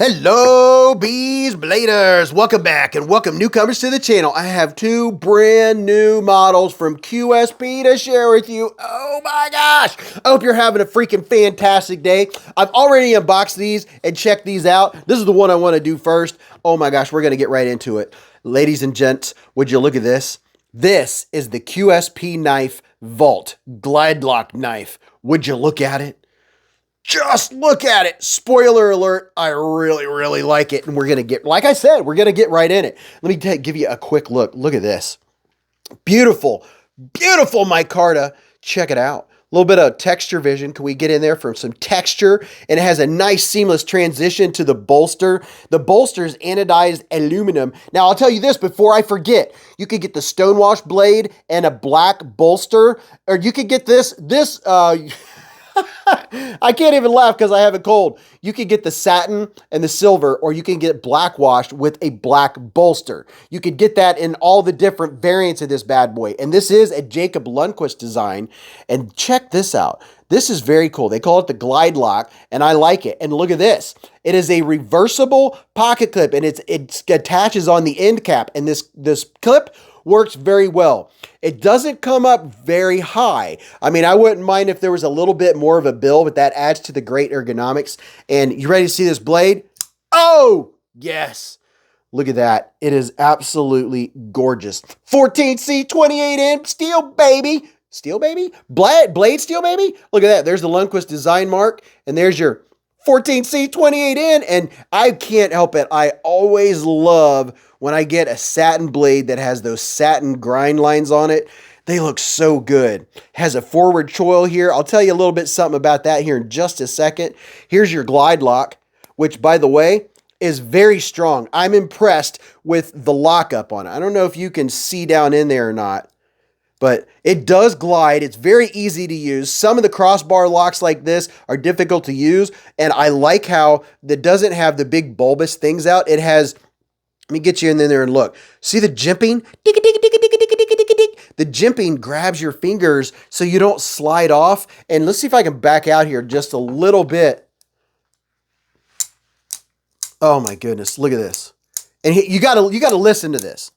Hello, Beez Bladers. Welcome back and welcome newcomers to the channel. I have two brand new models from QSP to share with you. Oh my gosh. I hope you're having a freaking fantastic day. I've already unboxed these and checked these out. This is the one I want to do first. Oh my gosh, we're going to get right into it. Ladies and gents, would you look at this? This is the QSP Knife Vault Glide Lock Knife. Would you look at it? Just look at it. Spoiler alert, I really like it. And we're going to get, like I said, we're going to get right in it. Let me give you a quick look. Look at this. Beautiful, beautiful micarta. Check it out. A little bit of texture vision. Can we get in there for some texture? And it has a nice seamless transition to the bolster. The bolster is anodized aluminum. Now, I'll tell you this before I forget. You could get the stonewash blade and a black bolster. Or you could get this I can't even laugh because I have a cold. You can get the satin and the silver, or you can get black washed with a black bolster. You could get that in all the different variants of this bad boy. And this is a Jacob Lundquist design. And check this out. This is very cool. They call it the Glide Lock, and I like it. And look at this. It is a reversible pocket clip, and it attaches on the end cap. And this clip works very well. It doesn't come up very high. I mean, I wouldn't mind if there was a little bit more of a bill, but that adds to the great ergonomics. And you ready to see this blade? Oh, yes. Look at that. It is absolutely gorgeous. 14C 28N steel, baby. Steel, baby? Blade steel, baby? Look at that. There's the Lundquist design mark, and there's your 14C 28N, and I can't help it. I always love when I get a satin blade that has those satin grind lines on it. They look so good. Has a forward choil here. I'll tell you a little bit something about that here in just a second. Here's your Glide Lock, which, by the way, is very strong. I'm impressed with the lockup on it. I don't know if you can see down in there or not, but it does glide. It's very easy to use. Some of the crossbar locks like this are difficult to use, and I like how it doesn't have the big bulbous things out. It has, let me get you in there and look. See the jimping? The jimping grabs your fingers so you don't slide off. And let's see if I can back out here just a little bit. Oh my goodness, look at this. And you gotta listen to this.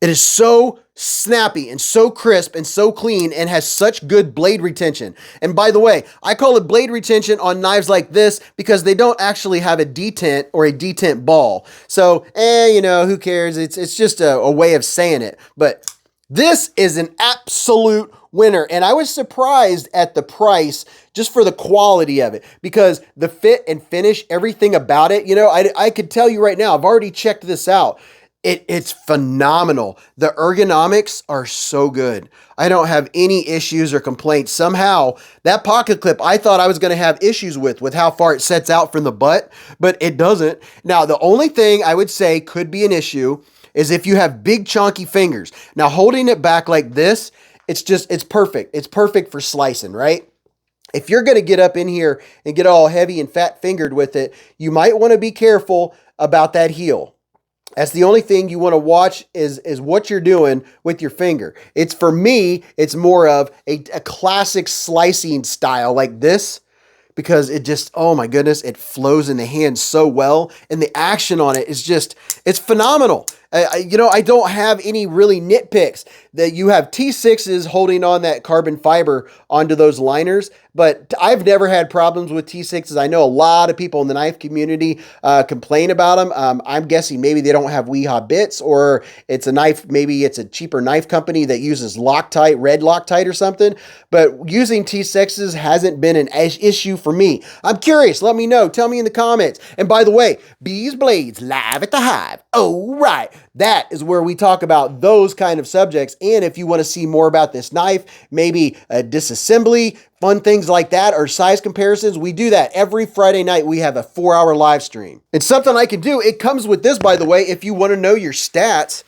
It is so snappy and so crisp and so clean and has such good blade retention. And by the way, I call it blade retention on knives like this because they don't actually have a detent or a detent ball. So, you know, who cares? It's just a way of saying it. But this is an absolute winner. And I was surprised at the price just for the quality of it, because the fit and finish, everything about it, you know, I could tell you right now, I've already checked this out. It's phenomenal. The ergonomics are so good. I don't have any issues or complaints. Somehow, that pocket clip I thought I was going to have issues with how far it sets out from the butt, but it doesn't. Now, the only thing I would say could be an issue is if you have big chunky fingers. Now, holding it back like this, it's perfect. It's perfect for slicing, right? If you're going to get up in here and get all heavy and fat fingered with it, you might want to be careful about that heel. That's the only thing you want to watch is what you're doing with your finger. It's, for me, it's more of a classic slicing style like this, because it just, oh my goodness, it flows in the hand so well. And the action on it is just, it's phenomenal. You know, I don't have any really nitpicks. That you have T6s holding on that carbon fiber onto those liners, but I've never had problems with T6s. I know a lot of people in the knife community complain about them. I'm guessing maybe they don't have Weehaw bits, or it's a knife, maybe it's a cheaper knife company that uses Loctite, red Loctite or something, but using T6s hasn't been an issue for me. I'm curious, let me know, tell me in the comments. And by the way, Beez Blades live at the Hive. Oh, right. That is where we talk about those kind of subjects. And if you want to see more about this knife, maybe a disassembly, fun things like that, or size comparisons, we do that every Friday night. We have a 4-hour live stream. It's something I can do. It comes with this, by the way, if you want to know your stats.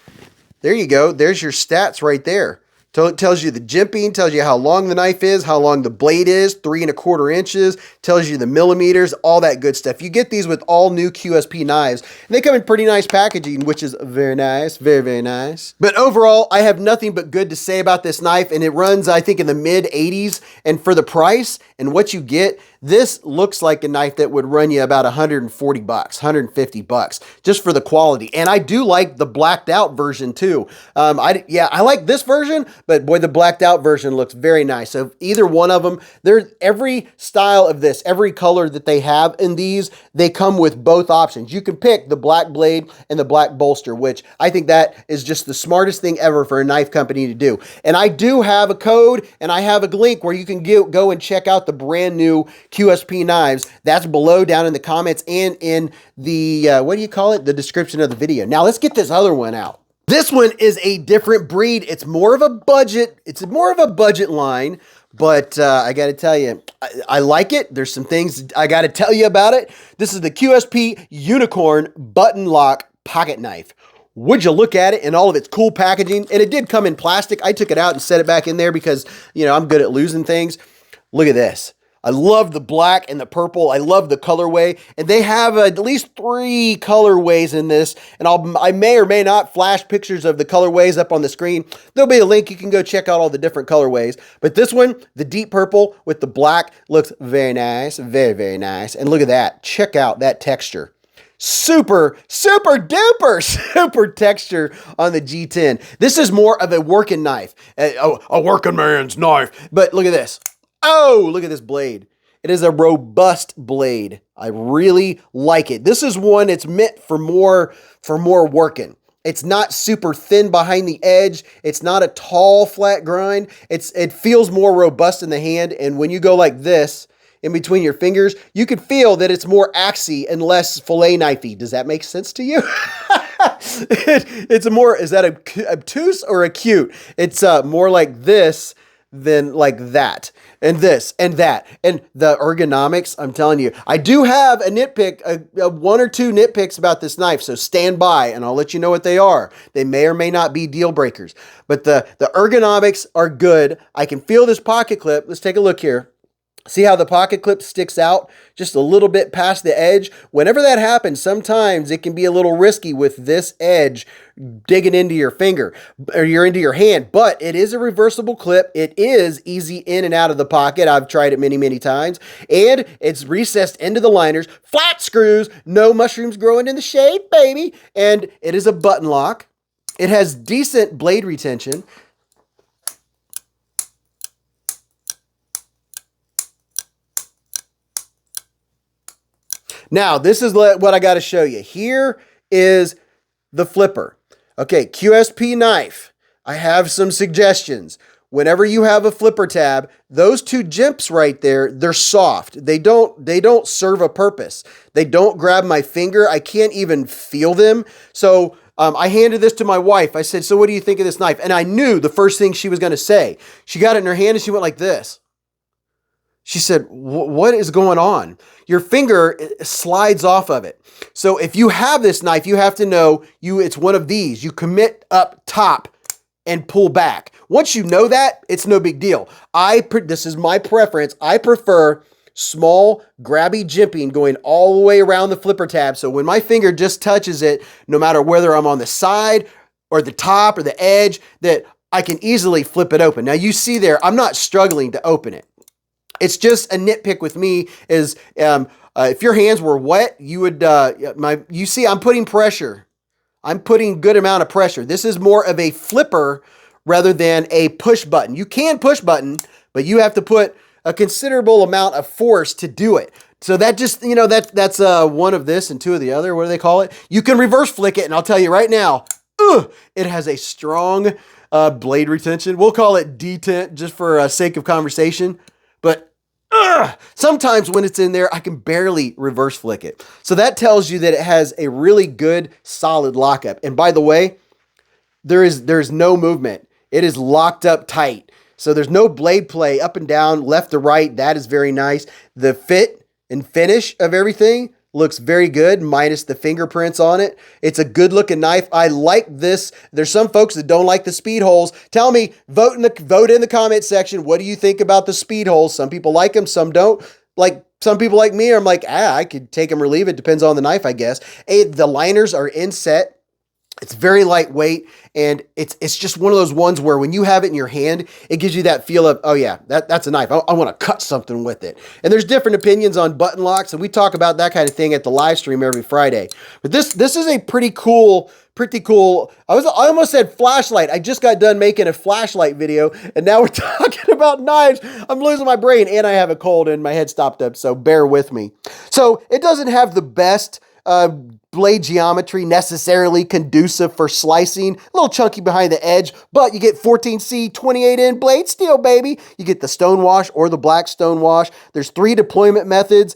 There you go. There's your stats right there. Tells you the jimping, tells you how long the knife is, how long the blade is, 3¼ inches, tells you the millimeters, all that good stuff. You get these with all new QSP knives, and they come in pretty nice packaging, which is very nice, very, very nice. But overall, I have nothing but good to say about this knife, and it runs, I think, in the mid 80s, and for the price and what you get, this looks like a knife that would run you about 140 bucks, 150 bucks, just for the quality. And I do like the blacked out version too. I like this version, but boy, the blacked out version looks very nice. So either one of them, there's every style of this, every color that they have in these, they come with both options. You can pick the black blade and the black bolster, which I think that is just the smartest thing ever for a knife company to do. And I do have a code and I have a link where you can go and check out the brand new QSP knives. That's below down in the comments and in the, what do you call it? The description of the video. Now let's get this other one out. This one is a different breed. It's more of a budget. It's more of a budget line, but I got to tell you, I like it. There's some things I got to tell you about it. This is the QSP Unicorn Button Lock Pocket Knife. Would you look at it in all of its cool packaging? And it did come in plastic. I took it out and set it back in there because, you know, I'm good at losing things. Look at this. I love the black and the purple. I love the colorway, and they have at least 3 colorways in this, and I may or may not flash pictures of the colorways up on the screen. There'll be a link. You can go check out all the different colorways, but this one, the deep purple with the black, looks very nice, very, very nice, and look at that. Check out that texture. Super, super duper, super texture on the G10. This is more of a working knife, a working man's knife, but look at this. Oh, look at this blade. It is a robust blade. I really like it. This is one it's meant for more working. It's not super thin behind the edge. It's not a tall, flat grind. It feels more robust in the hand. And when you go like this, in between your fingers, you can feel that it's more axy and less fillet knifey. Does that make sense to you? It's more, is that obtuse or acute? It's more like this than like that, and this, and that, and the ergonomics. I'm telling you, I do have a nitpick, a 1 or 2 nitpicks about this knife, so stand by, and I'll let you know what they are. They may or may not be deal breakers, but the ergonomics are good. I can feel this pocket clip. Let's take a look here. See how the pocket clip sticks out just a little bit past the edge? Whenever that happens, sometimes it can be a little risky with this edge digging into your finger or into your hand, but it is a reversible clip. It is easy in and out of the pocket. I've tried it many, many times, and it's recessed into the liners, flat screws, no mushrooms growing in the shade, baby. And it is a button lock. It has decent blade retention. Now, this is what I got to show you. Here is the flipper. Okay, QSP knife. I have some suggestions. Whenever you have a flipper tab, those 2 jimps right there, they're soft. They don't serve a purpose. They don't grab my finger. I can't even feel them. So I handed this to my wife. I said, so what do you think of this knife? And I knew the first thing she was going to say. She got it in her hand and she went like this. She said, what is going on? Your finger slides off of it. So if you have this knife, you have to know it's one of these. You commit up top and pull back. Once you know that, it's no big deal. This is my preference. I prefer small, grabby jimping going all the way around the flipper tab. So when my finger just touches it, no matter whether I'm on the side or the top or the edge, that I can easily flip it open. Now you see there, I'm not struggling to open it. It's just a nitpick with me is if your hands were wet, you would, you see I'm putting pressure. I'm putting good amount of pressure. This is more of a flipper rather than a push button. You can push button, but you have to put a considerable amount of force to do it. So that just, you know, that's 1 of this and 2 of the other. What do they call it? You can reverse flick it, and I'll tell you right now, it has a strong blade retention. We'll call it detent just for sake of conversation. But sometimes when it's in there, I can barely reverse flick it. So that tells you that it has a really good, solid lockup. And by the way, there's no movement. It is locked up tight. So there's no blade play up and down, left to right. That is very nice. The fit and finish of everything looks very good, minus the fingerprints on it. It's a good looking knife. I like this. There's some folks that don't like the speed holes. Tell me, vote in the comment section. What do you think about the speed holes? Some people like them, some don't. Like some people like me, I'm like, I could take them or leave it. Depends on the knife, I guess. The liners are inset. It's very lightweight, and it's just one of those ones where when you have it in your hand, it gives you that feel of, oh yeah, that's a knife. I want to cut something with it. And there's different opinions on button locks, and we talk about that kind of thing at the live stream every Friday. But this is a pretty cool. I almost said flashlight. I just got done making a flashlight video, and now we're talking about knives. I'm losing my brain, and I have a cold, and my head stopped up, so bear with me. So it doesn't have the best blade geometry necessarily conducive for slicing. A little chunky behind the edge, but you get 14C 28N blade steel, baby. You get the stone wash or the black stone wash. There's 3 deployment methods.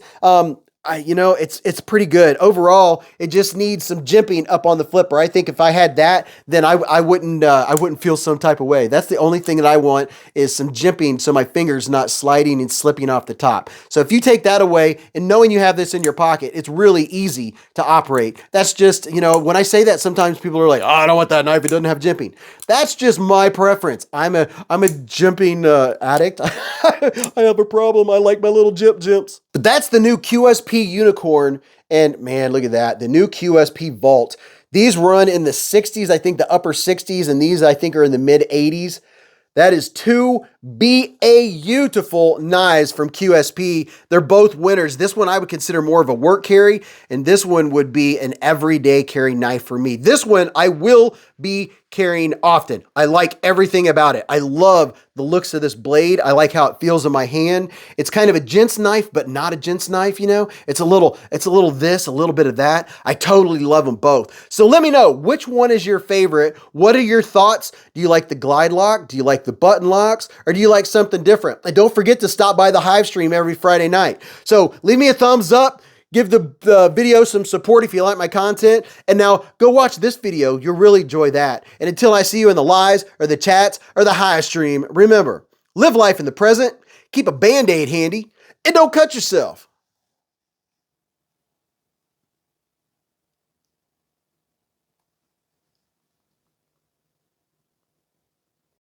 It's pretty good. Overall, it just needs some jimping up on the flipper. I think if I had that, then I wouldn't feel some type of way. That's the only thing that I want is some jimping so my finger's not sliding and slipping off the top. So if you take that away and knowing you have this in your pocket, it's really easy to operate. That's just, when I say that, sometimes people are like, oh, I don't want that knife. It doesn't have jimping. That's just my preference. I'm a jimping addict. I have a problem. I like my little jimps. But that's the new QSP Unicorn, and man, look at that. The new QSP Vault. These run in the 60s, I think the upper 60s, and these I think are in the mid 80s. That is 2 beautiful knives from QSP. They're both winners. This one I would consider more of a work carry, and this one would be an everyday carry knife for me. This one I will be carrying often. I like everything about it. I love the looks of this blade. I like how it feels in my hand. It's kind of a gent's knife, but not a gent's knife, It's a little this, a little bit of that. I totally love them both. So let me know, which one is your favorite? What are your thoughts? Do you like the glide lock? Do you like the button locks? Or do you like something different? And don't forget to stop by the Hive stream every Friday night. So leave me a thumbs up. Give the video some support if you like my content. And now go watch this video. You'll really enjoy that. And until I see you in the lives or the chats or the Hive stream, remember, live life in the present, keep a Band-Aid handy, and don't cut yourself.